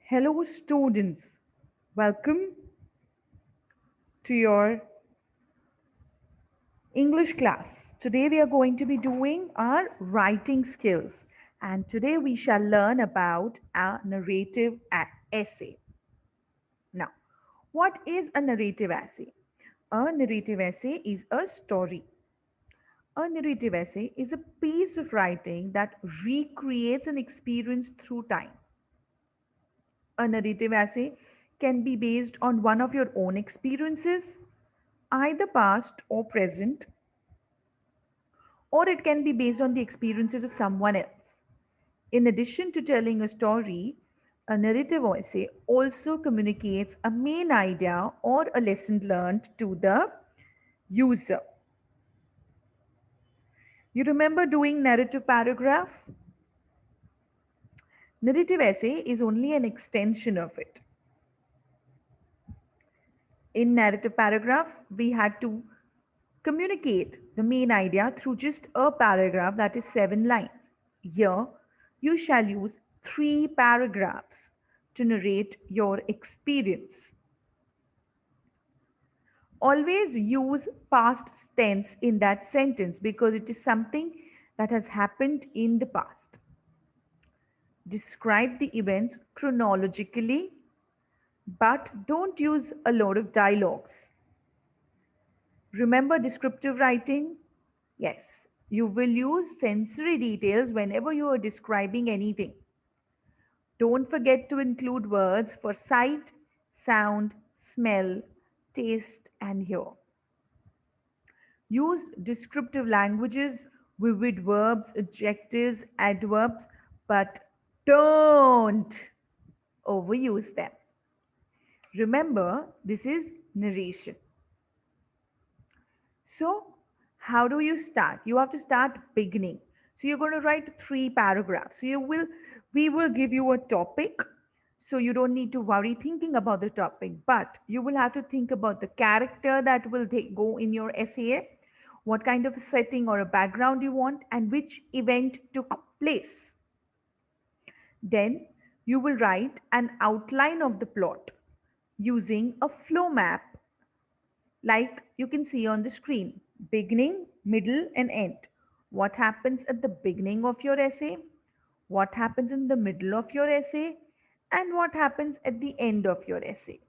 Hello, students. Welcome to your English class. Today we are going to be doing our writing skills, and today we shall learn about a narrative essay. Now, what is a narrative essay? A narrative essay is a story. A narrative essay is a piece of writing that recreates an experience through time. A narrative essay can be based on one of your own experiences, either past or present, or it can be based on the experiences of someone else. In addition to telling a story, a narrative essay also communicates a main idea or a lesson learned to the user. You remember doing narrative paragraph? Narrative essay is only an extension of it. In narrative paragraph, we had to communicate the main idea through just a paragraph that is 7 lines. Here, you shall use 3 paragraphs to narrate your experience. Always use past tense in that sentence because it is something that has happened in the past. Describe the events chronologically, but don't use a lot of dialogues. Remember descriptive writing? Yes, you will use sensory details whenever you are describing anything. Don't forget to include words for sight, sound, smell, taste, and hear. Use descriptive languages, vivid verbs, adjectives, adverbs, but don't overuse them. Remember, this is narration. So, how do you start? You have to start beginning. So you're going to write 3 paragraphs. We will give you a topic. So you don't need to worry thinking about the topic, but you will have to think about the character that will go in your essay, what kind of a setting or a background you want, and which event took place. Then you will write an outline of the plot using a flow map like you can see on the screen: beginning, middle, and end. What happens at the beginning of your essay, what happens in the middle of your essay, and what happens at the end of your essay.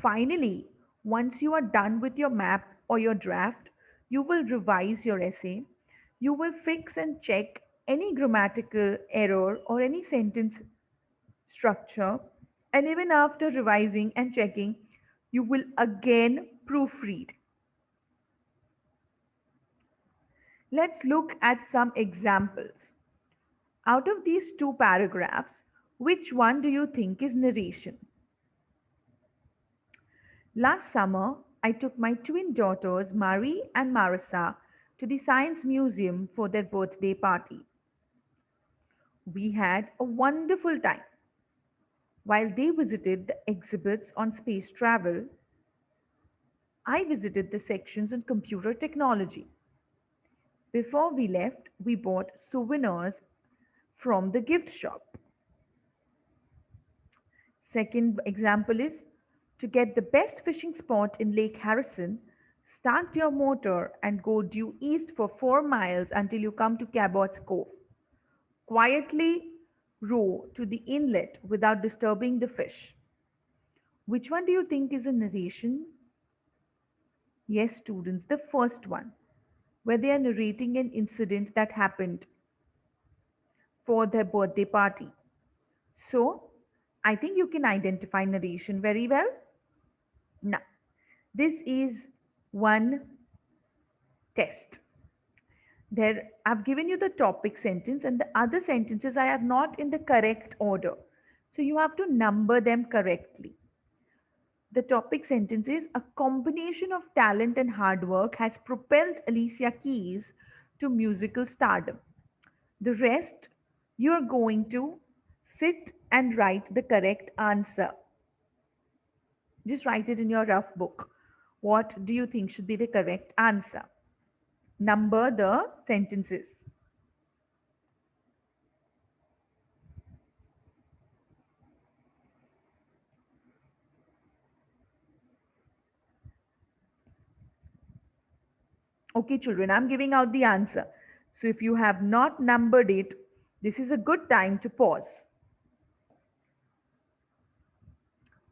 Finally, once you are done with your map or your draft, you will revise your essay. You will fix and check any grammatical error or any sentence structure, and even after revising and checking, you will again proofread. Let's look at some examples. Out of these 2 paragraphs, which one do you think is narration? Last summer, I took my twin daughters, Marie and Marissa, to the Science Museum for their birthday party. We had a wonderful time. While they visited the exhibits on space travel, I visited the sections on computer technology. Before we left, we bought souvenirs from the gift shop. Second example is to get the best fishing spot in Lake Harrison, start your motor and go due east for 4 miles until you come to Cabot's Cove. Quietly row to the inlet without disturbing the fish. Which one do you think is a narration? Yes, students, the first one, where they are narrating an incident that happened for their birthday party. So, I think you can identify narration very well. Now, this is one test. There, I've given you the topic sentence, and the other sentences I have not in the correct order. So, you have to number them correctly. The topic sentence is: a combination of talent and hard work has propelled Alicia Keys to musical stardom. The rest, you're going to sit and write the correct answer. Just write it in your rough book. What do you think should be the correct answer? Number the sentences. Okay, children, I'm giving out the answer. So if you have not numbered it, this is a good time to pause.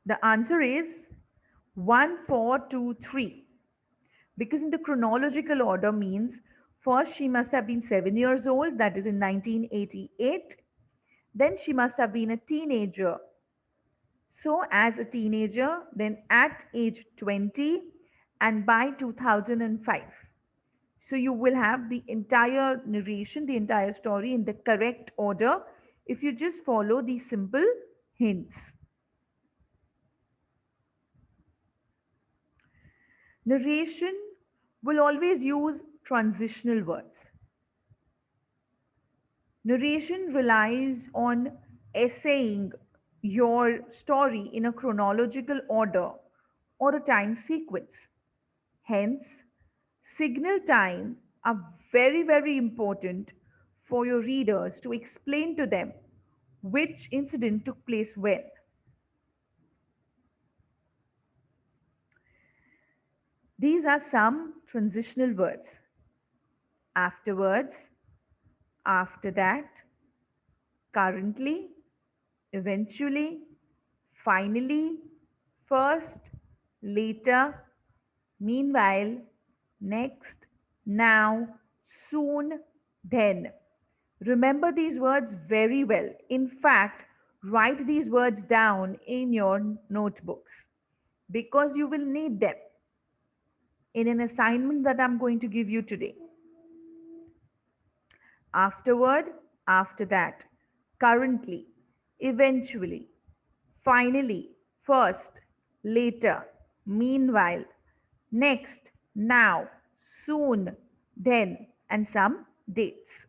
The answer is 1423. Because in the chronological order means first she must have been 7 years old, that is in 1988. Then she must have been a teenager. So, as a teenager, then at age 20, and by 2005. So, you will have the entire narration, the entire story in the correct order if you just follow these simple hints. Narration will always use transitional words. Narration relies on essaying your story in a chronological order or a time sequence. Hence, signal time are very, very important for your readers to explain to them which incident took place when. These are some transitional words. Afterwards, after that, currently, eventually, finally, first, later, meanwhile, next, now, soon, then. Remember these words very well. In fact, write these words down in your notebooks because you will need them in an assignment that I'm going to give you today. Afterward, after that, currently, eventually, finally, first, later, meanwhile, next, now, soon, then, and some dates.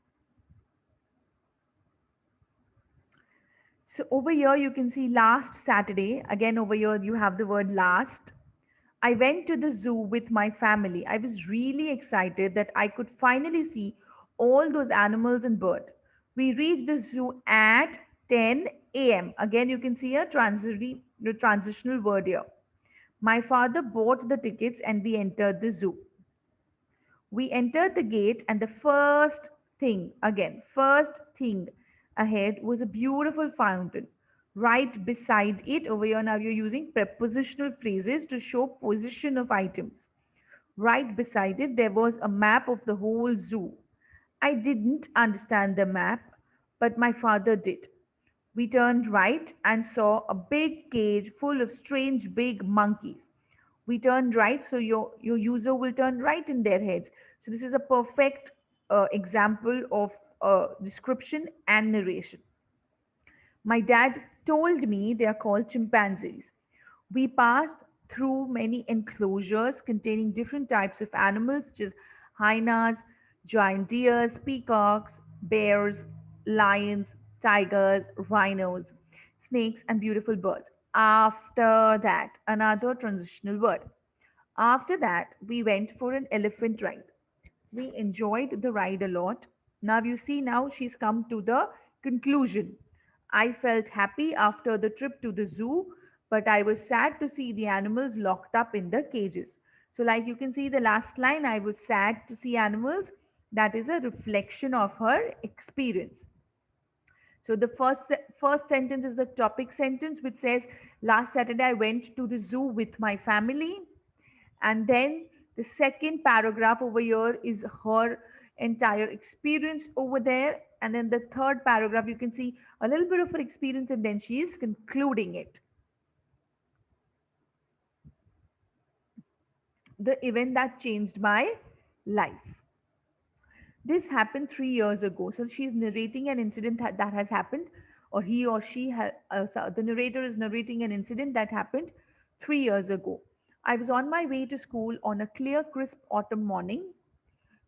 So over here you can see last Saturday. Again over here you have the word last. I went to the zoo with my family. I was really excited that I could finally see all those animals and birds. We reached the zoo at 10 a.m. Again you can see a transitional word here. My father bought the tickets and we entered the zoo. We entered the gate, and the first thing ahead was a beautiful fountain. Right beside it, over here now you're using prepositional phrases to show position of items. Right beside it, there was a map of the whole zoo. I didn't understand the map, but my father did. We turned right and saw a big cage full of strange big monkeys. We turned right, so your user will turn right in their heads. So this is a perfect example of description and narration. My dad told me they are called chimpanzees. We passed through many enclosures containing different types of animals, such as hyenas, giant deers, peacocks, bears, lions, tigers, rhinos, snakes, and beautiful birds. After that, another transitional word. After that, we went for an elephant ride. We enjoyed the ride a lot. Now you see, now she's come to the conclusion. I felt happy after the trip to the zoo, but I was sad to see the animals locked up in the cages. So, like you can see the last line, I was sad to see animals. That is a reflection of her experience. So the first sentence is the topic sentence, which says, "Last Saturday I went to the zoo with my family." And then the second paragraph over here is her entire experience over there. And then the third paragraph, you can see a little bit of her experience, and then she is concluding it. The event that changed my life. This happened 3 years ago. So she's narrating an incident that has happened, or he or she, the narrator is narrating an incident that happened 3 years ago. I was on my way to school on a clear, crisp autumn morning.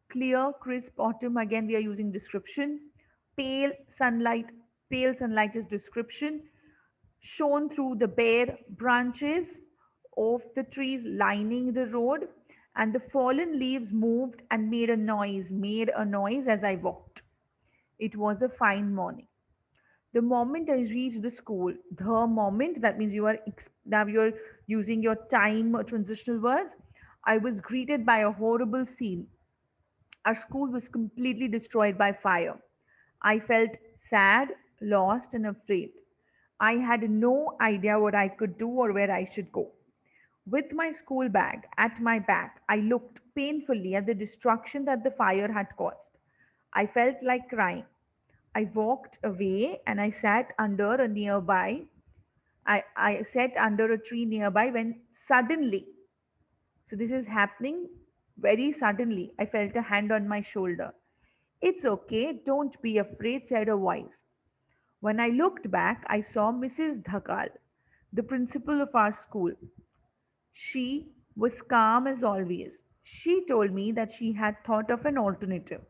Clear, crisp autumn, again, we are using description. Pale sunlight, pale sunlight is description. Shone through the bare branches of the trees lining the road, and the fallen leaves moved and made a noise as I walked. It was a fine morning. The moment I reached the school, the moment, that means now you're using your time transitional words. I was greeted by a horrible scene. Our school was completely destroyed by fire. I felt sad, lost, and afraid. I had no idea what I could do or where I should go. With my school bag at my back, I looked painfully at the destruction that the fire had caused. I felt like crying. I walked away and I sat under a tree nearby when suddenly, so this is happening very suddenly, I felt a hand on my shoulder. It's okay, don't be afraid, said a voice. When I looked back, I saw Mrs. Dhakal, the principal of our school. She was calm as always. She told me that she had thought of an alternative.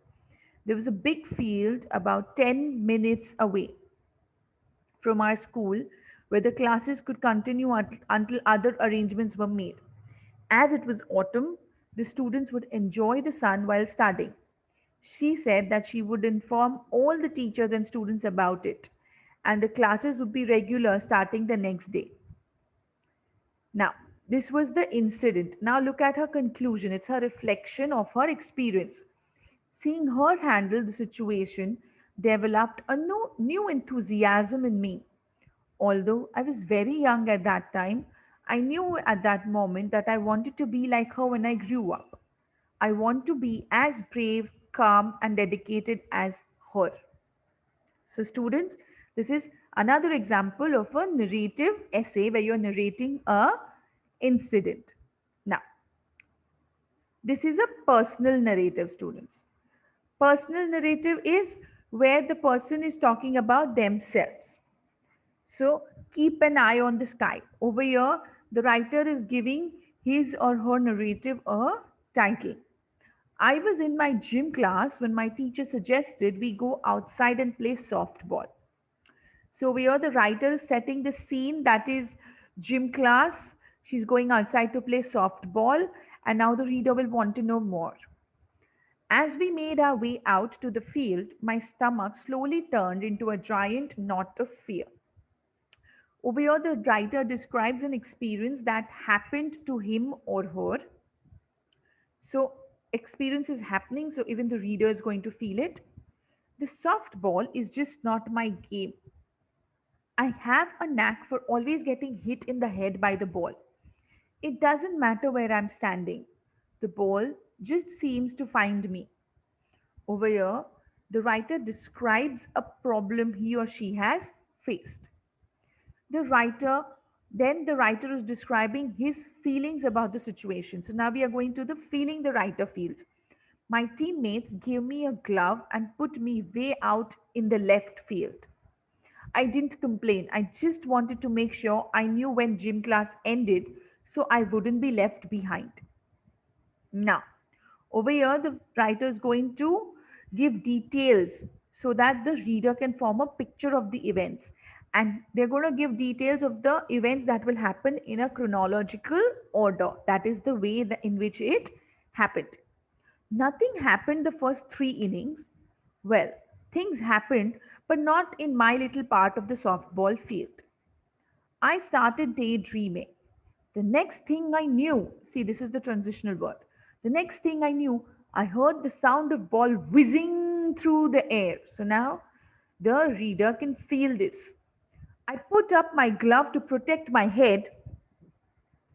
There was a big field about 10 minutes away from our school where the classes could continue until other arrangements were made. As it was autumn, the students would enjoy the sun while studying. She said that she would inform all the teachers and students about it, and the classes would be regular starting the next day. Now, this was the incident. Now, look at her conclusion. It's her reflection of her experience. Seeing her handle the situation developed a new enthusiasm in me. Although I was very young at that time, I knew at that moment that I wanted to be like her when I grew up. I want to be as brave, calm, and dedicated as her. So, students, this is another example of a narrative essay where you're narrating a incident. Now, this is a personal narrative, students. Personal narrative is where the person is talking about themselves. So keep an eye on the sky. Over here, the writer is giving his or her narrative a title. I was in my gym class when my teacher suggested we go outside and play softball. So we are the writer is setting the scene that is gym class. She's going outside to play softball, and now the reader will want to know more. As we made our way out to the field, my stomach slowly turned into a giant knot of fear. Over here, the writer describes an experience that happened to him or her. So, experience is happening, so even the reader is going to feel it. The softball is just not my game. I have a knack for always getting hit in the head by the ball. It doesn't matter where I'm standing, the ball just seems to find me. Over here, the writer describes a problem he or she has faced. The writer then the writer is describing his feelings about the situation. So now we are going to the feeling the writer feels. My teammates gave me a glove and put me way out in the left field. I didn't complain. I just wanted to make sure I knew when gym class ended so I wouldn't be left behind. Now, over here, the writer is going to give details so that the reader can form a picture of the events. And they're going to give details of the events that will happen in a chronological order. That is the way in which it happened. Nothing happened the first three innings. Well, things happened, but not in my little part of the softball field. I started daydreaming. The next thing I knew, see, this is the transitional word. The next thing I knew, I heard the sound of ball whizzing through the air. So now the reader can feel this. I put up my glove to protect my head,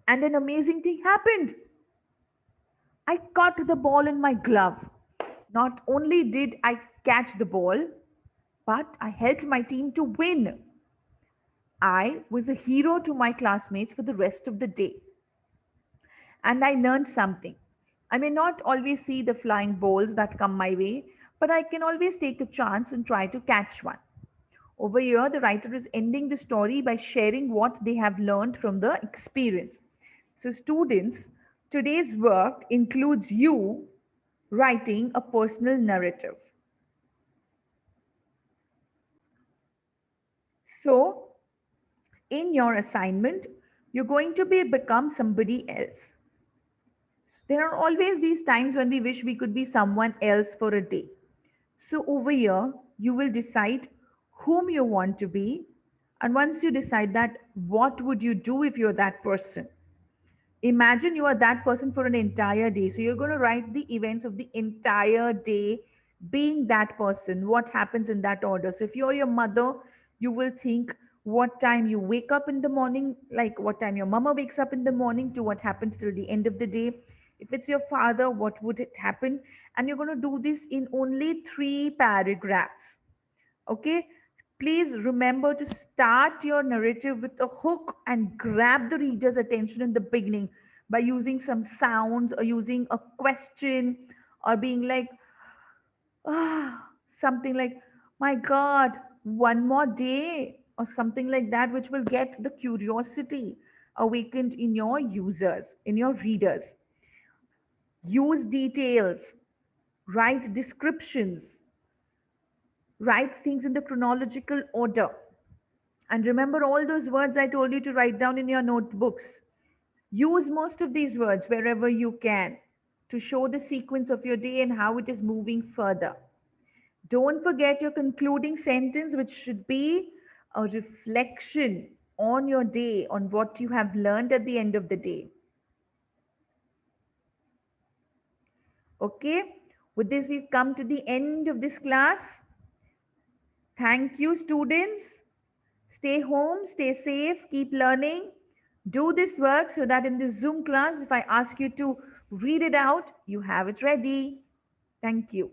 and an amazing thing happened. I caught the ball in my glove. Not only did I catch the ball, but I helped my team to win. I was a hero to my classmates for the rest of the day. And I learned something. I may not always see the flying balls that come my way, but I can always take a chance and try to catch one. Over here, the writer is ending the story by sharing what they have learned from the experience. So, students, today's work includes you writing a personal narrative. So, in your assignment, you're going to become somebody else. There are always these times when we wish we could be someone else for a day. So over here, you will decide whom you want to be. And once you decide that, what would you do if you're that person? Imagine you are that person for an entire day. So you're going to write the events of the entire day, being that person, what happens in that order. So if you're your mother, you will think what time you wake up in the morning, like what time your mama wakes up in the morning to what happens till the end of the day. If it's your father, what would it happen? And you're going to do this in only 3 paragraphs. Okay, please remember to start your narrative with a hook and grab the reader's attention in the beginning by using some sounds or using a question or being like, something like, my God, one more day, or something like that, which will get the curiosity awakened in your users, in your readers. Use details, write descriptions, write things in the chronological order. And remember all those words I told you to write down in your notebooks. Use most of these words wherever you can to show the sequence of your day and how it is moving further. Don't forget your concluding sentence, which should be a reflection on your day, on what you have learned at the end of the day. Okay, with this, we've come to the end of this class. Thank you, students. Stay home, stay safe, keep learning. Do this work so that in this Zoom class, if I ask you to read it out, you have it ready. Thank you.